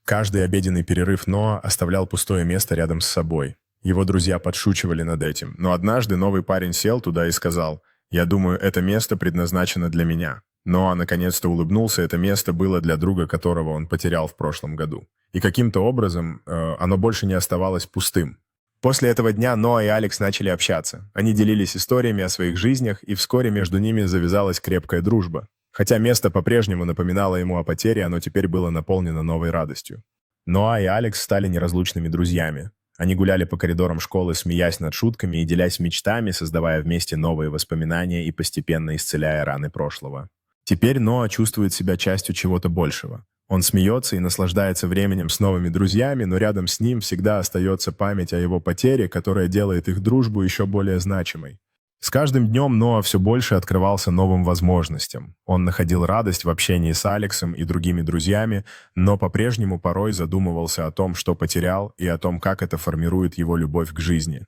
Каждый обеденный перерыв Ноа оставлял пустое место рядом с собой. Его друзья подшучивали над этим, но однажды новый парень сел туда и сказал: «Я думаю, это место предназначено для меня». Ноа наконец-то улыбнулся, это место было для друга, которого он потерял в прошлом году. И каким-то образом оно больше не оставалось пустым. После этого дня Ноа и Алекс начали общаться. Они делились историями о своих жизнях, и вскоре между ними завязалась крепкая дружба. Хотя место по-прежнему напоминало ему о потере, оно теперь было наполнено новой радостью. Ноа и Алекс стали неразлучными друзьями. Они гуляли по коридорам школы, смеясь над шутками и делясь мечтами, создавая вместе новые воспоминания и постепенно исцеляя раны прошлого. Теперь Ноа чувствует себя частью чего-то большего. Он смеется и наслаждается временем с новыми друзьями, но рядом с ним всегда остается память о его потере, которая делает их дружбу еще более значимой. С каждым днем Ноа все больше открывался новым возможностям. Он находил радость в общении с Алексом и другими друзьями, но по-прежнему порой задумывался о том, что потерял, и о том, как это формирует его любовь к жизни.